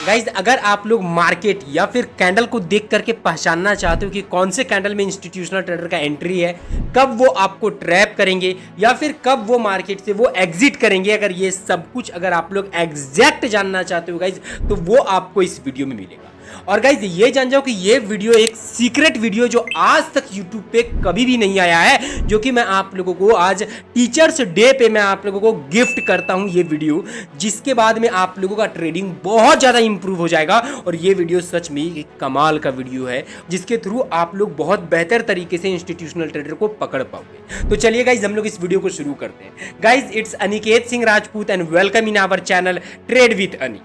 Guys अगर आप लोग मार्केट या फिर कैंडल को देख करके पहचानना चाहते हो कि कौन से कैंडल में इंस्टीट्यूशनल ट्रेडर का एंट्री है, कब वो आपको ट्रैप करेंगे या फिर कब वो मार्केट से वो एग्जिट करेंगे, अगर ये सब कुछ अगर आप लोग एग्जैक्ट जानना चाहते हो गाइज तो वो आपको इस वीडियो में मिलेगा। और गाइज ये जान जाओ कि ये वीडियो एक सीक्रेट वीडियो जो आज तक यूट्यूब पे कभी भी नहीं आया है, जो कि मैं आप लोगों को आज टीचर्स डे पे मैं आप लोगों को गिफ्ट करता हूं ये वीडियो, जिसके बाद में आप लोगों का ट्रेडिंग बहुत ज़्यादा इंप्रूव हो जाएगा। और ये वीडियो सच में एक कमाल का वीडियो है जिसके थ्रू आप लोग बहुत बेहतर तरीके से इंस्टीट्यूशनल ट्रेडर को पकड़ पाओगे। तो चलिए गाइज हम लोग इस वीडियो को शुरू करते हैं। Guys it's Aniket Singh Rajput and welcome in our channel trade with Ani.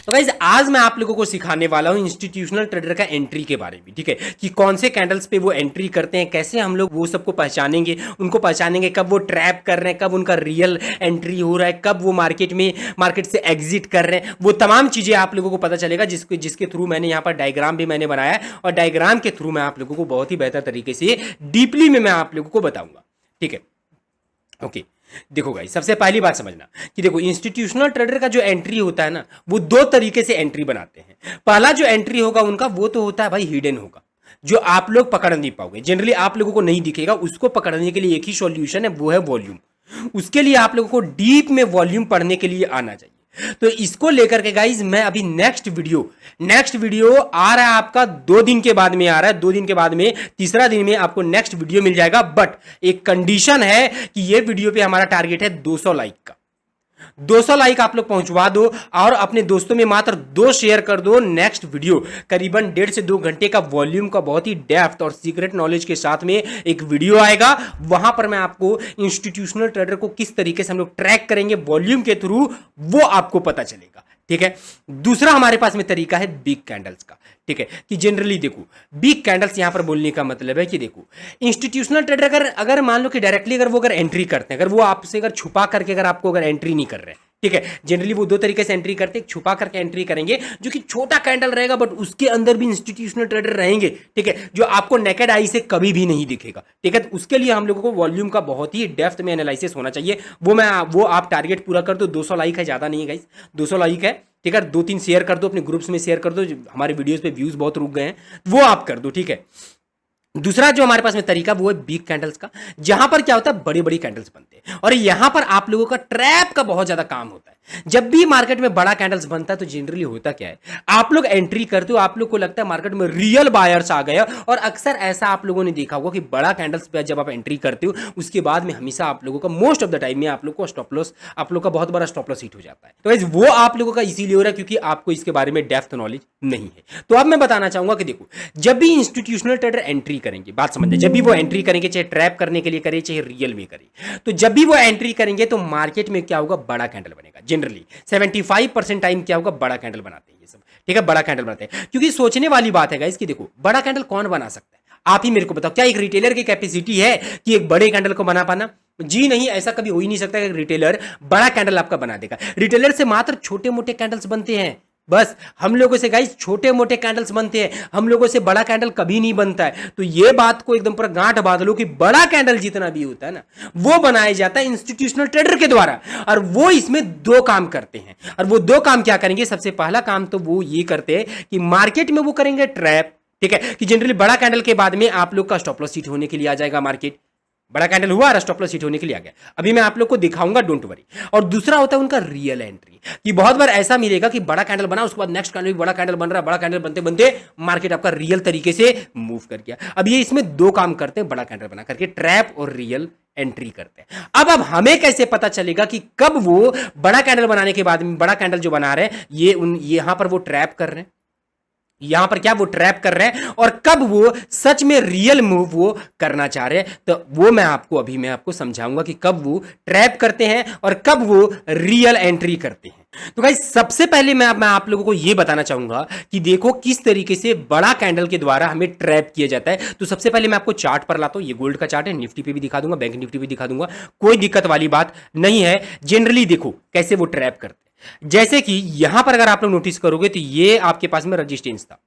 तो गाइज आज मैं आप लोगों को सिखाने वाला हूं इंस्टीट्यूशनल ट्रेडर का एंट्री के बारे में, ठीक है, कि कौन से कैंडल्स पे वो एंट्री करते हैं, कैसे हम लोग वो सबको पहचानेंगे, उनको पहचानेंगे कब वो ट्रैप कर रहे हैं, कब उनका रियल एंट्री हो रहा है, कब वो मार्केट से एग्जिट कर रहे हैं। वो तमाम चीजें आप लोगों को पता चलेगा जिसके थ्रू मैंने यहाँ पर डायग्राम भी मैंने बनाया है और डायग्राम के थ्रू मैं आप लोगों को बहुत ही बेहतर तरीके से डीपली में मैं आप लोगों को बताऊंगा, ठीक है। ओके देखो गाइस, सबसे पहली बात समझना कि देखो इंस्टीट्यूशनल ट्रेडर का जो एंट्री होता है ना, वो दो तरीके से एंट्री बनाते हैं। पहला जो एंट्री होगा उनका वो तो होता है भाई हिडन होगा, जो आप लोग पकड़ नहीं पाओगे, जनरली आप लोगों को नहीं दिखेगा। उसको पकड़ने के लिए एक ही सॉल्यूशन है, वो है वॉल्यूम। उसके लिए आप लोगों को डीप में वॉल्यूम पढ़ने के लिए आना चाहिए। तो इसको लेकर के गाइज मैं अभी नेक्स्ट वीडियो आ रहा है आपका 2 दिन के बाद में आ रहा है। 2 दिन के बाद में तीसरा दिन में आपको नेक्स्ट वीडियो मिल जाएगा। बट एक कंडीशन है कि ये वीडियो पे हमारा टारगेट है 200 लाइक का। 200 लाइक आप लोग पहुंचवा दो और अपने दोस्तों में मात्र 2 शेयर कर दो। नेक्स्ट वीडियो करीबन 1.5 से 2 घंटे का वॉल्यूम का बहुत ही डेप्थ और सीक्रेट नॉलेज के साथ में एक वीडियो आएगा। वहां पर मैं आपको इंस्टीट्यूशनल ट्रेडर को किस तरीके से हम लोग ट्रैक करेंगे वॉल्यूम के थ्रू, वो आपको पता चलेगा, ठीक है। दूसरा हमारे पास में तरीका है बिग कैंडल्स का, ठीक है, कि जनरली देखो बिग कैंडल्स यहां पर बोलने का मतलब है कि देखो इंस्टीट्यूशनल ट्रेडर अगर मान लो कि डायरेक्टली अगर एंट्री करते हैं, अगर वो आपसे अगर छुपा करके अगर आपको अगर एंट्री नहीं कर रहे हैं, ठीक है, जनरली वो 2 तरीके से एंट्री करते हैं। छुपा करके एंट्री करेंगे जो कि छोटा कैंडल रहेगा बट उसके अंदर भी इंस्टीट्यूशनल ट्रेडर रहेंगे, ठीक है, जो आपको नेकेड आई से कभी भी नहीं दिखेगा, ठीक है। तो उसके लिए हम लोगों को वॉल्यूम का बहुत ही डेप्थ में एनालिसिस होना चाहिए। वो आप टारगेट पूरा कर दो। 200 लाइक है, ज्यादा नहीं है गाइस, 200 लाइक है, ठीक है। 2-3 शेयर कर दो, अपने ग्रुप्स में शेयर कर दो। हमारे वीडियोस पे व्यूज बहुत रुक गए हैं, वो आप कर दो, ठीक है। दूसरा जो हमारे पास में तरीका वो है बिग कैंडल्स का, जहां पर क्या होता है बड़ी बड़ी कैंडल्स बनते हैं और यहां पर आप लोगों का ट्रैप का बहुत ज्यादा काम होता है। जब भी मार्केट में बड़ा कैंडल्स बनता है तो जनरली होता क्या है, आप लोग एंट्री करते हो, आप लोग को लगता है मार्केट में रियल बायर्स आ गए, और अक्सर ऐसा आप लोगों ने देखा होगा कि बड़ा कैंडल्स पे जब आप एंट्री करते हो उसके बाद में हमेशा आप लोगों का मोस्ट ऑफ द टाइम में आप लोग को स्टॉप लॉस, आप लोग का बहुत बड़ा स्टॉप लॉस हिट हो जाता है। तो गाइस वो आप लोगों का इसीलिए हो रहा है क्योंकि आपको इसके बारे में डेप्थ नॉलेज नहीं है। तो अब मैं बताना चाहूंगा कि देखो जब भी इंस्टीट्यूशनल ट्रेडर एंट्री करेंगे, बात समझ, जब भी वो एंट्री करेंगे, चाहे ट्रैप करने के लिए करे चाहे रियल में करे, तो जब भी वो एंट्री करेंगे तो मार्केट में क्या होगा, बड़ा कैंडल बनेगा। जनरली 75% टाइम क्या होगा, बड़ा कैंडल बनाते हैं ये सब, ठीक है, बड़ा कैंडल बनाते हैं। क्योंकि सोचने वाली बात है गाइस कि देखो बड़ा कैंडल कौन बना सकता है, आप ही मेरे को बताओ। क्या एक रिटेलर की कैपेसिटी है कि एक बड़े कैंडल को बना पाना? जी नहीं, ऐसा कभी हो ही नहीं सकता कि रिटेलर बड़ा कैंडल आपका बना देगा। रिटेलर से मात्र छोटे मोटे कैंडल्स बनते हैं, बस। हम लोगों से गाइस छोटे मोटे कैंडल्स बनते हैं, हम लोगों से बड़ा कैंडल कभी नहीं बनता है। तो ये बात को एकदम पूरा गांठ बांध लो कि बड़ा कैंडल जितना भी होता है ना, वो बनाया जाता है इंस्टीट्यूशनल ट्रेडर के द्वारा। और वो इसमें 2 काम करते हैं, और वो 2 काम क्या करेंगे? सबसे पहला काम तो वो ये करते हैं कि मार्केट में वो करेंगे ट्रैप, ठीक है, कि जनरली बड़ा कैंडल के बाद में आप लोग का स्टॉप लॉस हिट होने के लिए आ जाएगा मार्केट। बड़ा कैंडल हुआ और स्टॉप लॉस हिट होने के लिए आ गया, अभी मैं आप लोग को दिखाऊंगा, डोंट वरी। और दूसरा होता है उनका रियल एंट्री, कि बहुत बार ऐसा मिलेगा कि बड़ा कैंडल बना, उसके बाद नेक्स्ट कैंडल भी बड़ा कैंडल बन रहा है, बड़ा कैंडल बनते बनते मार्केट आपका रियल तरीके से मूव कर गया। अब ये इसमें 2 काम करते हैं, बड़ा कैंडल बना करके ट्रैप और रियल एंट्री करते हैं। अब हमें कैसे पता चलेगा कि कब वो बड़ा कैंडल बनाने के बाद में, बड़ा कैंडल जो बना रहे हैं ये यहां पर वो ट्रैप कर रहे हैं, यहां पर क्या वो ट्रैप कर रहे हैं, और कब वो सच में रियल मूव वो करना चाह रहे हैं? तो वो मैं आपको समझाऊंगा कि कब वो ट्रैप करते हैं और कब वो रियल एंट्री करते हैं। तो गाइस सबसे पहले मैं आप लोगों को ये बताना चाहूंगा कि देखो किस तरीके से बड़ा कैंडल के द्वारा हमें ट्रैप किया जाता है। तो सबसे पहले मैं आपको चार्ट पर लाता हूं, ये गोल्ड का चार्ट है, निफ्टी पे भी दिखा दूंगा, बैंक निफ्टी भी दिखा दूंगा, कोई दिक्कत वाली बात नहीं है। जनरली देखो कैसे वो ट्रैप करते हैं। जैसे कि यहां पर अगर आप लोग नोटिस करोगे तो ये आपके पास में रजिस्टेंस था,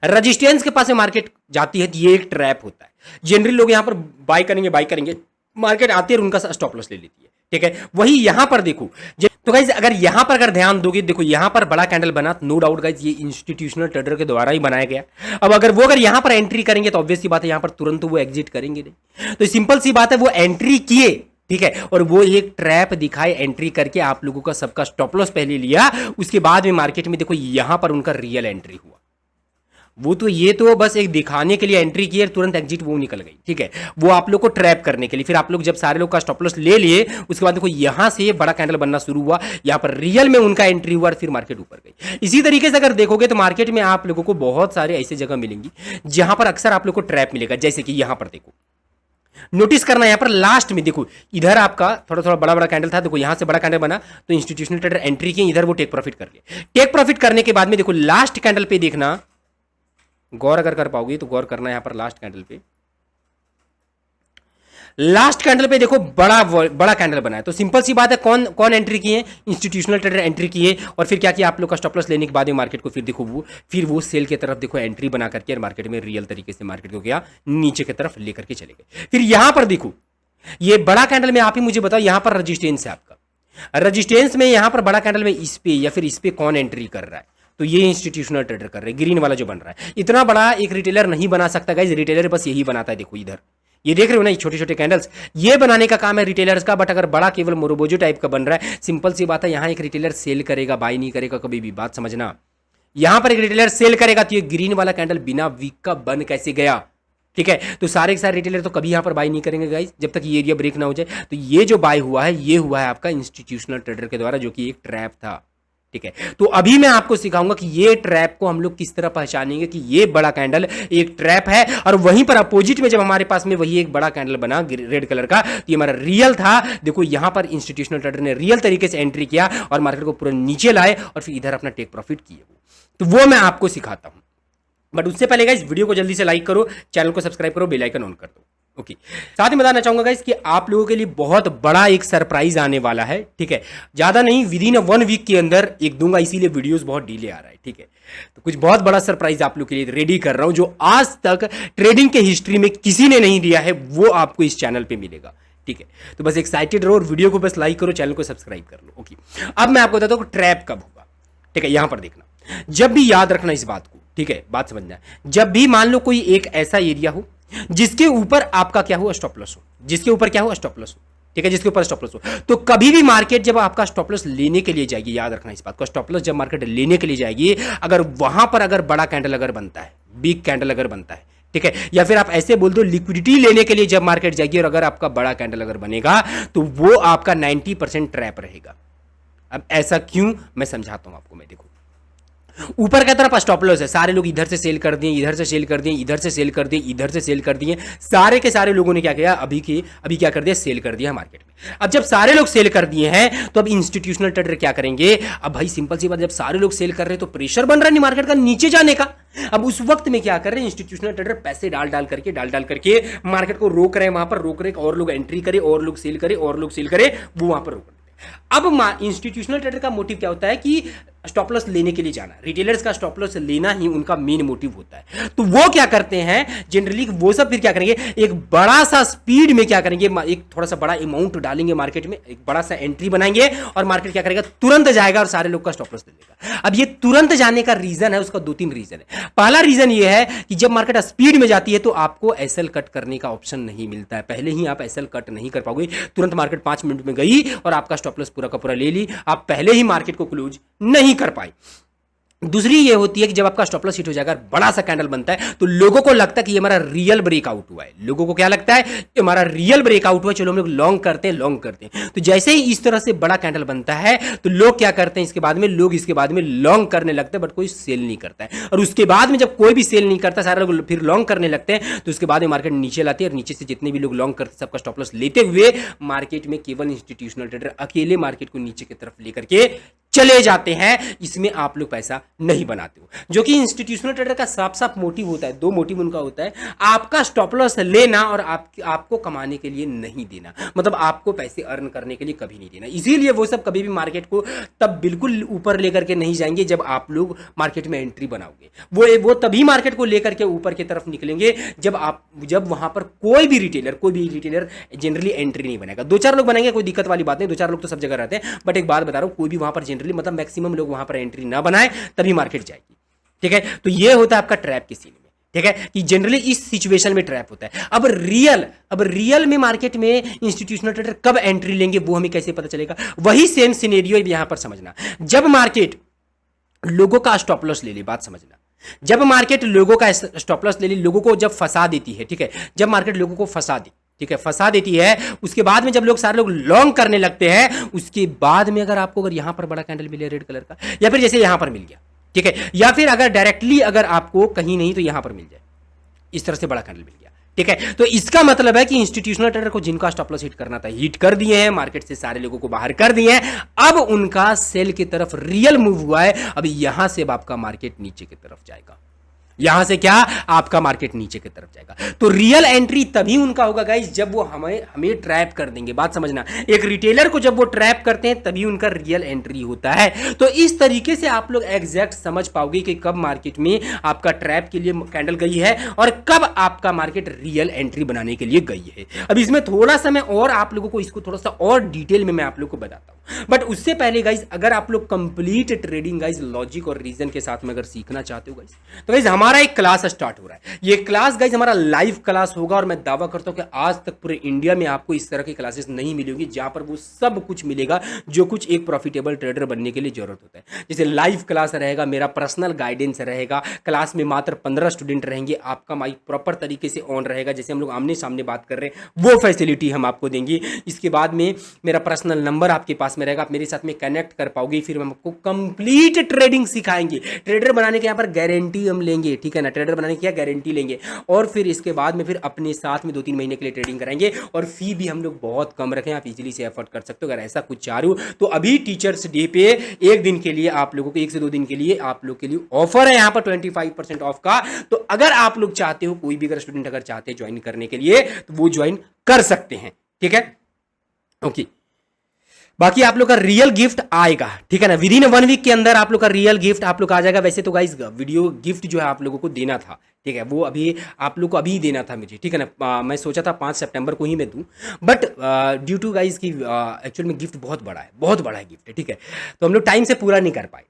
रजिस्टेंस के पास में मार्केट जाती है तो ये एक ट्रैप होता है। जनरली लोग यहां पर बाय करेंगे, मार्केट आती है और उनका स्टॉप लॉस ले लेती है, ठीक है। वही यहां पर देखो, तो गाइज अगर यहां पर अगर ध्यान दोगे, देखो यहां पर बड़ा कैंडल बना, नो डाउट गाइज ये इंस्टीट्यूशनल ट्रेडर के द्वारा ही बनाया गया। अब अगर वो अगर यहां पर एंट्री करेंगे तो ऑब्वियस सी बात है यहां पर तुरंत वो एग्जिट करेंगे नहीं। तो सिंपल सी बात है, वो एंट्री किए, ठीक है, और वो एक ट्रैप दिखाए एंट्री करके, आप लोगों का सबका स्टॉप लॉस पहले लिया, उसके बाद में मार्केट में देखो यहां पर उनका रियल एंट्री हुआ। वो तो ये तो बस एक दिखाने के लिए एंट्री की, तुरंत एग्जिट वो निकल गई, ठीक है। वो आप लोग को ट्रैप करने के लिए, फिर आप लोग जब सारे लोग का स्टॉप लॉस ले लिए, उसके बाद देखो यहां से बड़ा कैंडल बनना शुरू हुआ, यहां पर रियल में उनका एंट्री हुआ और फिर मार्केट ऊपर गई। इसी तरीके से अगर देखोगे तो मार्केट में आप लोगों को बहुत सारे ऐसे जगह मिलेंगी जहां पर अक्सर आप लोग को ट्रैप मिलेगा। जैसे कि यहां पर देखो, नोटिस करना, यहां पर लास्ट में देखो, इधर आपका थोड़ा थोड़ा बड़ा बड़ा कैंडल था, देखो यहां से बड़ा कैंडल बना तो इंस्टीट्यूशनल ट्रेडर एंट्री किए, इधर वो टेक प्रॉफिट कर लिए। टेक प्रॉफिट करने के बाद में देखो लास्ट कैंडल पे देखना, गौर अगर कर पाओगे तो गौर करना, यहां पर लास्ट कैंडल पे, लास्ट कैंडल पे देखो बड़ा बड़ा कैंडल बना है। तो सिंपल सी बात है, कौन कौन एंट्री किए, इंस्टीट्यूशनल ट्रेडर एंट्री किए, और फिर क्या किया आप लोग का स्टॉप लॉस लेने के बाद में मार्केट को फिर देखो वो सेल की तरफ देखो एंट्री बना करके मार्केट में रियल तरीके से मार्केट को क्या नीचे की तरफ लेकर के चले गए। फिर यहां पर देखो ये बड़ा कैंडल में, आप ही मुझे बताओ, यहां पर रजिस्टेंस है आपका, रजिस्टेंस में यहां पर बड़ा कैंडल में इस पे या फिर इस पे कौन एंट्री कर रहा है, तो ये इंस्टीट्यूशनल ट्रेडर कर रहे हैं, ग्रीन वाला जो बन रहा है। इतना बड़ा एक रिटेलर नहीं बना सकता गाइस, रिटेलर बस यही बनाता है। देखो इधर ये देख रहे हो ना, ये छोटे छोटे कैंडल्स, ये बनाने का काम है रिटेलर्स का। बट अगर बड़ा केवल मोरोबोजो टाइप का बन रहा है, सिंपल सी बात है, यहां एक रिटेलर सेल करेगा, बाय नहीं करेगा कभी भी, बात समझना। यहां पर एक रिटेलर सेल करेगा तो ये ग्रीन वाला कैंडल बिना वीक का बन कैसे गया, ठीक है। तो सारे के सारे रिटेलर तो कभी यहां पर बाय नहीं करेंगे गाइस, जब तक ये एरिया ब्रेक ना हो जाए। तो ये जो बाय हुआ है, ये हुआ है आपका इंस्टीट्यूशनल ट्रेडर के द्वारा, जो कि एक ट्रैप था, ठीक है। तो अभी मैं आपको सिखाऊंगा कि ये ट्रैप को हम लोग किस तरह पहचानेंगे कि ये बड़ा कैंडल एक ट्रैप है, और वहीं पर अपोजिट में जब हमारे पास में वही एक बड़ा कैंडल बना रेड कलर का, तो ये हमारा रियल था। देखो यहां पर इंस्टीट्यूशनल ट्रेडर ने रियल तरीके से एंट्री किया और मार्केट को पूरा नीचे लाए और फिर इधर अपना टेक प्रॉफिट किए। तो वो मैं आपको सिखाता हूं, बट उससे पहले गाइस वीडियो को जल्दी से लाइक करो, चैनल को सब्सक्राइब करो, बेल आइकन ऑन कर दो। ओके, साथ ही बताना चाहूंगा गाइस कि आप लोगों के लिए बहुत बड़ा एक सरप्राइज आने वाला है, ठीक है। ज्यादा नहीं, विद इन 1 वीक के अंदर एक दूंगा, इसीलिए वीडियोस बहुत डिले आ रहा है, ठीक है। तो कुछ बहुत बड़ा सरप्राइज आप लोग के लिए रेडी कर रहा हूं, जो आज तक ट्रेडिंग के हिस्ट्री में किसी ने नहीं दिया है, वो आपको इस चैनल पे मिलेगा, ठीक है। तो बस एक्साइटेड रहो और वीडियो को बस लाइक करो, चैनल को सब्सक्राइब कर लो। ओके, अब मैं आपको बताता हूं ट्रैप कब होगा, ठीक है। यहां पर देखना, जब भी याद रखना इस बात को, ठीक है, बात समझना। जब भी मान लो कोई एक ऐसा एरिया हो जिसके ऊपर आपका क्या हो, स्टॉप लॉस हो, जिसके ऊपर क्या हो, स्टॉप लॉस हो, ठीक है, जिसके ऊपर स्टॉप लॉस हो, तो कभी भी मार्केट जब आपका स्टॉप लॉस लेने के लिए जाएगी, याद रखना इस बात को, स्टॉप लॉस जब मार्केट लेने के लिए जाएगी, अगर वहां पर अगर बड़ा कैंडल अगर बनता है, बिग कैंडल अगर बनता है, ठीक है, या फिर आप ऐसे बोल दो लिक्विडिटी लेने के लिए जब मार्केट जाएगी और अगर आपका बड़ा कैंडल अगर बनेगा, तो वो आपका 90% ट्रैप रहेगा। अब ऐसा क्यों, मैं समझाता हूं आपको। मैं देखो ऊपर की तरफ स्टॉप लॉस है, सारे लोग इधर से सेल कर दिए, इधर से सेल कर दिए, इधर से सेल कर दिए, इधर से सेल कर दिए, सारे के सारे लोगों ने क्या किया, अभी क्या कर दिया, सेल कर दिया मार्केट में। अब जब सारे लोग सेल कर दिए हैं तो अब इंस्टीट्यूशनल ट्रेडर क्या करेंगे, अब भाई सिंपल सी बात, जब सारे लोग सेल कर रहे हैं तो प्रेशर बन रहा है मार्केट का नीचे जाने का। अब उस वक्त में क्या कर रहे हैं इंस्टीट्यूशनल ट्रेडर, पैसे डाल डाल करके मार्केट को रोक रहे हैं, वहां पर रोक रहे, और लोग एंट्री करे, और लोग सेल करे, और लोग सेल करे, वो वहां पर रोक। अब इंस्टीट्यूशनल ट्रेडर का मोटिव क्या होता है कि स्टॉप लॉस लेने के लिए जाना, रिटेलर्स का स्टॉप लॉस लेना ही उनका मेन मोटिव होता है। तो वो क्या करते हैं जनरली, वो सब फिर क्या करेंगे, एक बड़ा सा स्पीड में क्या करेंगे, एक थोड़ा सा बड़ा अमाउंट डालेंगे मार्केट में, एक बड़ा सा एंट्री बनाएंगे और मार्केट क्या करेगा, तुरंत जाएगा और सारे लोग का स्टॉप लॉस ले लेगा। अब ये तुरंत जाने का रीजन है, उसका 2-3 रीजन है। पहला रीजन ये है कि जब मार्केट स्पीड में जाती है तो आपको एसएल कट करने का ऑप्शन नहीं मिलता है, पहले ही आप एसएल कट नहीं कर पाओगे। तुरंत मार्केट 5 मिनट में गई और आपका स्टॉप लॉस पूरा का पूरा ले ली, आप पहले ही मार्केट को क्लोज नहीं कर पाए। दूसरी ये होती है कि जब आपका स्टॉप लॉस हिट हो जाएगा, बड़ा सा कैंडल बनता है, तो लोगों को लगता है कि ये हमारा रियल ब्रेकआउट हुआ है। लोगों को क्या लगता है, कि हमारा रियल ब्रेकआउट हुआ, चलो हम लोग लॉन्ग करते हैं। तो जैसे ही इस तरह से बड़ा कैंडल बनता है तो लोग क्या करते हैं, इसके बाद में लोग इसके बाद में लॉन्ग करने लगते हैं, बट कोई सेल नहीं करता है। और उसके बाद में जब कोई भी सेल नहीं करता, सारे लोग फिर लॉन्ग करने लगते हैं, तो उसके बाद में मार्केट नीचे लाती है और नीचे से जितने भी लोग लॉन्ग करते हैं सबका स्टॉप लॉस लेते हुए मार्केट में केवल इंस्टीट्यूशनल ट्रेडर अकेले मार्केट को नीचे की तरफ लेकर के चले जाते हैं, इसमें आप लोग पैसा नहीं बनाते हो। जो कि इंस्टीट्यूशनल ट्रेडर का साफ साफ मोटिव होता है, दो मोटिव उनका होता है, आपका स्टॉप लॉस लेना और आपको कमाने के लिए नहीं देना, मतलब आपको पैसे अर्न करने के लिए कभी नहीं देना। इसीलिए वो सब कभी भी मार्केट को तब बिल्कुल ऊपर लेकर के नहीं जाएंगे जब आप लोग मार्केट में एंट्री बनाओगे। वो तभी मार्केट को लेकर के ऊपर की तरफ निकलेंगे जब वहां पर कोई भी रिटेलर जनरली एंट्री नहीं बनाएगा। दो चार लोग बनाएंगे, कोई दिक्कत वाली बात नहीं, दो चार लोग तो सब जगह रहते हैं, बट एक बात बता रहा हूं, कोई भी वहां पर जनरली मतलब मैक्सिमम लोग वहां पर एंट्री ना बनाए तभी मार्केट जाएगी। ठीक है, तो ये होता है आपका ट्रैप की सीन में। ठीक है, कि जनरली इस सिचुएशन में ट्रैप होता है। अब रियल में मार्केट में इंस्टीट्यूशनल ट्रेडर कब एंट्री लेंगे वो हमें कैसे पता चलेगा? वही सेम सिनेरियो यहां पर समझना। जब मार्केट लोगों का स्टॉप लॉस ले ले, बात समझना, जब मार्केट लोगों का स्टॉप लॉस ले ले, लोगों को जब फंसा देती है, ठीक है, जब मार्केट लोगों को फंसा दे, ठीक है, फंसा देती है, उसके बाद में जब सारे लोग लॉन्ग करने लगते हैं, उसके बाद में अगर यहां पर बड़ा कैंडल मिले रेड कलर का, या फिर जैसे यहां पर मिल गया, ठीक है, या फिर अगर डायरेक्टली अगर आपको कहीं नहीं तो यहां पर मिल जाए, इस तरह से बड़ा कैंडल मिल गया, ठीक है, तो इसका मतलब है कि इंस्टीट्यूशनल ट्रेडर को जिनका स्टॉप लॉस हिट करना था, हिट कर दिए हैं, मार्केट से सारे लोगों को बाहर कर दिए हैं, अब उनका सेल की तरफ रियल मूव हुआ है। अब यहां से अब आपका मार्केट नीचे की तरफ जाएगा, यहां से क्या आपका मार्केट नीचे की तरफ जाएगा। तो रियल एंट्री तभी उनका होगा गाइस जब वो हमें ट्रैप कर देंगे, बात समझना। एक रिटेलर को जब वो ट्रैप करते हैं तभी उनका रियल एंट्री होता है। तो इस तरीके से आप लोग एग्जैक्ट समझ पाओगे कि कब मार्केट में आपका ट्रैप के लिए कैंडल गई है और कब आपका मार्केट रियल एंट्री बनाने के लिए गई है। अब इसमें थोड़ा सा मैं और आप लोगों को इसको थोड़ा सा और डिटेल में मैं आप लोग को बताता हूं, बट उससे पहले गाइस अगर आप लोग कंप्लीट ट्रेडिंग गाइस लॉजिक और रीजन के साथ में अगर सीखना चाहते हो गाइस, तो गाइस हमारा एक क्लास स्टार्ट हो रहा है। ये क्लास गाइस हमारा लाइव क्लास होगा और मैं दावा करता हूं कि आज तक पूरे इंडिया में आपको इस तरह की क्लासेस नहीं मिली होगी जहां पर वो सब कुछ मिलेगा जो कुछ एक प्रॉफिटेबल ट्रेडर बनने के लिए जरूरत होता है। जैसे लाइव क्लास रहेगा, मेरा पर्सनल गाइडेंस रहेगा, क्लास में मात्र 15 स्टूडेंट रहेंगे, आपका माइक प्रॉपर तरीके से ऑन रहेगा, जैसे हम लोग आमने सामने बात कर रहे हैं वो फैसिलिटी हम आपको देंगे। इसके बाद में मेरा पर्सनल नंबर आपके पास में रहेगा, आप मेरे साथ में कनेक्ट कर पाओगे, फिर हम आपको कंप्लीट ट्रेडिंग सिखाएंगे। ट्रेडर बनाने के यहाँ पर गारंटी हम लेंगे, ठीक है ना, ट्रेडर बनाने की क्या गारंटी लेंगे, और फिर इसके बाद में फिर अपने साथ में 2-3 महीने के लिए ट्रेडिंग कराएंगे, और फी भी हम लोग बहुत कम रखें, आप इजीली से अफोर्ड कर सकते हो। अगर ऐसा कुछ चाह रहे हो तो अभी टीचर्स डे पे एक दिन के लिए आप लोगों को 1 से 2 दिन के लिए आप लोग के लिए ऑफर है यहाँ पर 25% ऑफ का। तो अगर आप लोग चाहते हो, कोई भी अगर स्टूडेंट अगर चाहते हैं ज्वाइन करने के लिए तो वो ज्वाइन कर सकते हैं, ठीक है, ओके। बाकी आप लोग का रियल गिफ्ट आएगा, ठीक है ना, विद इन 1 वीक के अंदर आप लोग का रियल गिफ्ट आप लोग आ जाएगा। वैसे तो गाइस वीडियो गिफ्ट जो है आप लोगों को देना था, ठीक है, वो अभी आप लोग को अभी देना था मुझे, ठीक है ना, मैं सोचा था 5 सितंबर को ही मैं दूं, बट ड्यू टू गाइस की एक्चुअल में गिफ्ट बहुत बड़ा है गिफ्ट, ठीक है, तो हम लोग टाइम से पूरा नहीं कर पाए,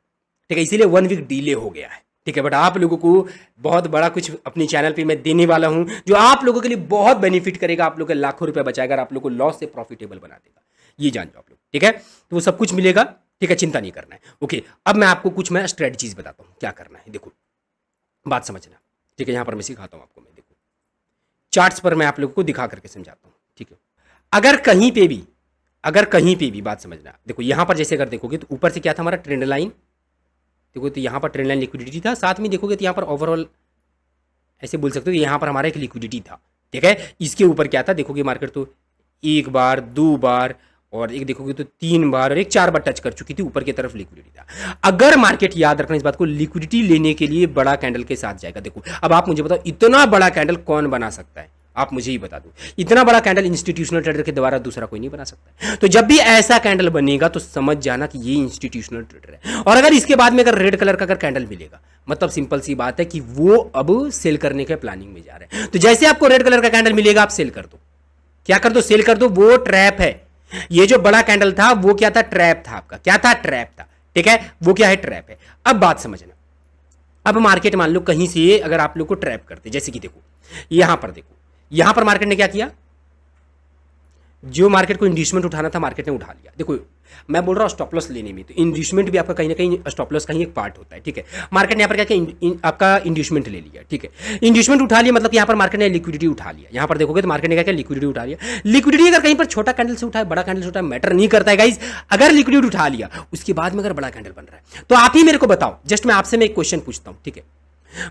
ठीक है, इसीलिए 1 वीक डिले हो गया है, ठीक है, बट आप लोगों को बहुत बड़ा कुछ अपने चैनल पे मैं देने वाला हूं जो आप लोगों के लिए बहुत बेनिफिट करेगा, आप लोग के लाखों रुपए बचाएगा, आप लोग को लॉस से प्रॉफिटेबल बना देगा, ये जान जाओ आप लोग, ठीक है, तो वो सब कुछ मिलेगा, ठीक है, चिंता नहीं करना है, ओके। अब मैं आपको कुछ मैं स्ट्रेटजीज बताता हूँ क्या करना है, देखो बात समझना, ठीक है, यहां पर मैं सिखाता हूं आपको, मैं देखो चार्ट्स पर मैं आप लोगों को दिखा करके समझाता हूं, ठीक है। अगर कहीं पे भी बात समझना, देखो यहां पर जैसे अगर देखोगे तो ऊपर से क्या था हमारा ट्रेंड लाइन, देखो तो यहाँ पर ट्रेंड लाइन लिक्विडिटी था, साथ में देखोगे तो यहाँ पर ओवरऑल ऐसे बोल सकते हो यहाँ पर हमारा एक लिक्विडिटी था, ठीक है। इसके ऊपर क्या था, देखोगे मार्केट तो 1 बार 2 बार और एक देखोगे तो 3 बार और एक 4 बार टच कर चुकी थी, ऊपर की तरफ लिक्विडिटी था। अगर मार्केट, याद रखना इस बात को, लिक्विडिटी लेने के लिए बड़ा कैंडल के साथ जाएगा, देखो अब आप मुझे बताओ इतना बड़ा कैंडल कौन बना सकता है, आप मुझे ही बता दो, इतना बड़ा कैंडल इंस्टीट्यूशनल ट्रेडर के द्वारा दूसरा कोई नहीं बना सकता। तो जब भी ऐसा कैंडल बनेगा तो समझ जाना कि ये इंस्टीट्यूशनल ट्रेडर है। और अगर इसके बाद में अगर रेड कलर का अगर कैंडल मिलेगा, मतलब सिंपल सी बात है कि वो अब सेल करने के प्लानिंग में जा रहे हैं। तो जैसे आपको रेड कलर का कैंडल मिलेगा आप सेल कर दो, क्या कर दो, सेल कर दो, वो ट्रैप है। ये जो बड़ा कैंडल था वो क्या था, ट्रैप था आपका, क्या था, ट्रैप था, ठीक है, वो क्या है, ट्रैप है। अब बात समझना, अब मार्केट मान लो कहीं से अगर आप लोग को ट्रैप करते, जैसे कि देखो यहां पर, देखो यहां पर मार्केट ने क्या किया, जो मार्केट को इंड्यूसमेंट उठाना था मार्केट ने उठा लिया। देखो मैं बोल रहा हूं स्टॉप लॉस लेने में, तो इंड्यूसमेंट भी आपका कहीं ना कहीं स्टॉप लॉस का ही एक पार्ट होता है, ठीक है। मार्केट ने यहां पर क्या किया, आपका इंड्यूसमेंट ले लिया, ठीक है, इंड्यूसमेंट उठा लिया, मतलब यहां पर मार्केट ने लिक्विडिटी उठा लिया। यहां पर देखोगे तो मार्केट ने क्या किया, लिक्विडिटी उठा लिया। लिक्विडिटी अगर कहीं पर छोटा कैंडल से उठाए बड़ा कैंडल से उठाए मैटर नहीं करता है गाइस, अगर लिक्विडिटी उठा लिया उसके बाद में अगर बड़ा कैंडल बन रहा है तो आप ही मेरे को बताओ, जस्ट मैं आपसे मैं एक क्वेश्चन पूछता हूं, ठीक है।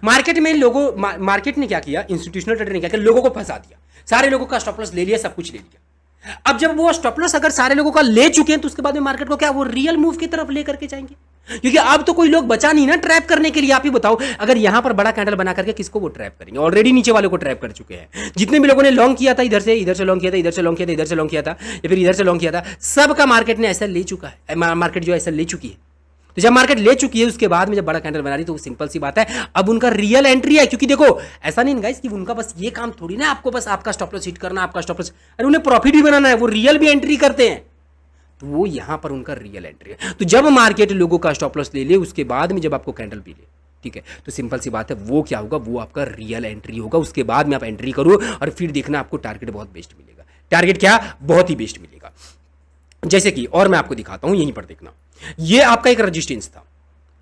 मार्केट में मार्केट ने क्या किया, इंस्टीट्यूशनल ट्रेडर ने क्या किया, लोगों को फंसा दिया, सारे लोगों का स्टॉप लॉस ले लिया, सब कुछ ले लिया। अब जब वो स्टॉप लॉस अगर सारे लोगों का ले चुके हैं तो उसके बाद में मार्केट को क्या वो रियल मूव की तरफ लेकर के जाएंगे, क्योंकि अब तो कोई लोग बचा नहीं ना ट्रैप करने के लिए। आप ही बताओ, अगर यहां पर बड़ा कैंडल बना करके किसको वो ट्रैप करेंगे? ऑलरेडी नीचे वाले को ट्रैप कर चुके हैं। जितने भी लोगों ने लॉन्ग किया था, इधर से लॉन्ग किया था, इधर से लॉन्ग किया था, इधर से लॉन्ग किया था, या फिर इधर से लॉन्ग किया था, सबका मार्केट ने ऐसा ले चुका है, मार्केट जो ऐसा ले चुकी है। तो जब मार्केट ले चुकी है उसके बाद में जब बड़ा कैंडल बना रही तो सिंपल सी बात है, अब उनका रियल एंट्री है। क्योंकि देखो ऐसा नहीं गाइस कि उनका बस ये काम थोड़ी ना, आपको बस आपका स्टॉप लॉस हिट करना, आपका स्टॉप लॉस, अरे उन्हें प्रॉफिट भी बनाना है, वो रियल भी एंट्री करते हैं। तो वो यहां पर उनका रियल एंट्री है। तो जब मार्केट लोगों का स्टॉप लॉस ले ले उसके बाद में जब आपको कैंडल भी ले, ठीक है, तो सिंपल सी बात है वो क्या होगा, वो आपका रियल एंट्री होगा। उसके बाद में आप एंट्री करो और फिर देखना आपको टारगेट बहुत बेस्ट मिलेगा। टारगेट क्या? बहुत ही बेस्ट मिलेगा। जैसे कि और मैं आपको दिखाता हूं, यहीं पर देखना, ये आपका एक रेजिस्टेंस था,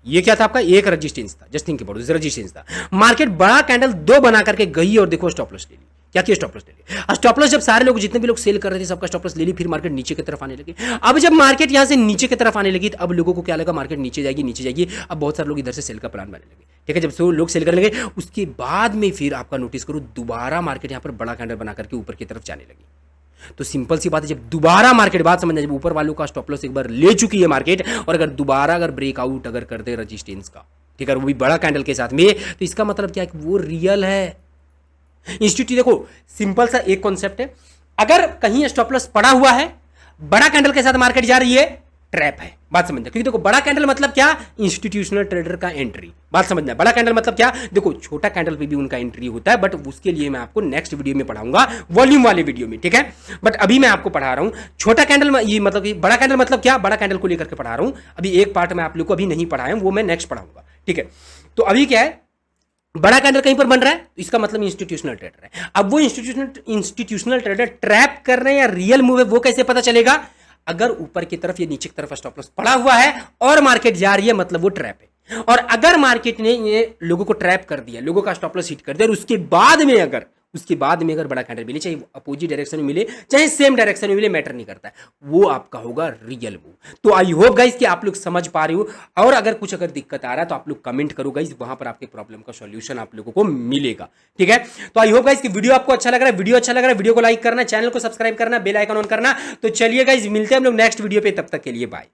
ये क्या था आपका? एक रेजिस्टेंस था। Just think about this, resistance था। मार्केट बड़ा कैंडल 2 बना करके गई और देखो स्टॉप लॉस ले ली। क्या किया? स्टॉप लॉस ले ली। स्टॉप लॉस जब सारे लोग, जितने भी लोग सेल कर रहे थे, सबका स्टॉप लॉस ले ली, फिर मार्केट नीचे की तरफ आने लगी। अब जब मार्केट यहां से नीचे की तरफ आने लगी तो अब लोगों को क्या लगा, मार्केट नीचे जाएगी, नीचे जाएगी। अब बहुत सारे लोग इधर से सेल का प्लान बनाने लगे, ठीक है। जब से लोग सेल करने लगे उसके बाद में फिर आपका नोटिस करो दोबारा मार्केट यहां पर बड़ा कैंडल बना करके ऊपर की तरफ जाने लगी। तो सिंपल सी बात है, जब दोबारा मार्केट, बात समझना, जब ऊपर वालों का स्टॉप लॉस एक बार ले चुकी है मार्केट और अगर दोबारा अगर ब्रेकआउट अगर कर दे रेजिस्टेंस का, ठीक है, वो भी बड़ा कैंडल के साथ में, तो इसका मतलब क्या है कि वो रियल है। इंस्टीट्यूट देखो सिंपल सा एक कॉन्सेप्ट है, अगर कहीं स्टॉप लॉस पड़ा हुआ है, बड़ा कैंडल के साथ मार्केट जा रही है, ट्रैप है। बात समझना, क्योंकि देखो बड़ा कैंडल मतलब क्या? इंस्टीट्यूशनल ट्रेडर का एंट्री। बात समझना, बड़ा कैंडल मतलब क्या? देखो छोटा कैंडल पे भी उनका एंट्री होता है, बट उसके लिए मैं आपको नेक्स्ट वीडियो में पढ़ाऊंगा, वॉल्यूम वाले वीडियो में, ठीक है। बट अभी मैं आपको पढ़ा रहा हूं छोटा कैंडल, ये मतलब बड़ा कैंडल मतलब क्या? बड़ा कैंडल को लेकर के पढ़ा रहा हूं। अभी एक पार्ट में आप लोग को अभी नहीं पढ़ाया, वो मैं नेक्स्ट पढ़ाऊंगा, ठीक है। तो अभी क्या है, बड़ा कैंडल कहीं पर बन रहा है तो इसका मतलब इंस्टीट्यूशनल ट्रेडर है। अब वो इंस्टीट्यूशनल ट्रेडर ट्रैप कर रहे हैं या रियल मूव है, वो कैसे पता चलेगा? अगर ऊपर की तरफ या नीचे की तरफ स्टॉप लॉस पड़ा हुआ है और मार्केट जा रही है, मतलब वो ट्रैप है। और अगर मार्केट ने ये लोगों को ट्रैप कर दिया, लोगों का स्टॉप लॉस हिट कर दिया, और उसके बाद में अगर बड़ा कैंडल मिले, चाहे अपोजिट डायरेक्शन में मिले चाहे सेम डायरेक्शन में मिले, मैटर नहीं करता है, वो आपका होगा रियल मूव। तो आई होप गाइस कि आप लोग समझ पा रहे हो, और अगर कुछ अगर दिक्कत आ रहा है तो आप लोग कमेंट करो गाइस, वहां पर आपके प्रॉब्लम का सॉल्यूशन आप लोगों को मिलेगा, ठीक है। तो आई होप गाइस कि वीडियो आपको अच्छा लग रहा है, वीडियो अच्छा लग रहा है, वीडियो को लाइक करना, चैनल को सब्सक्राइब करना, बेल आइकन ऑन करना। तो चलिए गाइस मिलते हैं हम लोग नेक्स्ट वीडियो पे, तब तक के लिए बाय।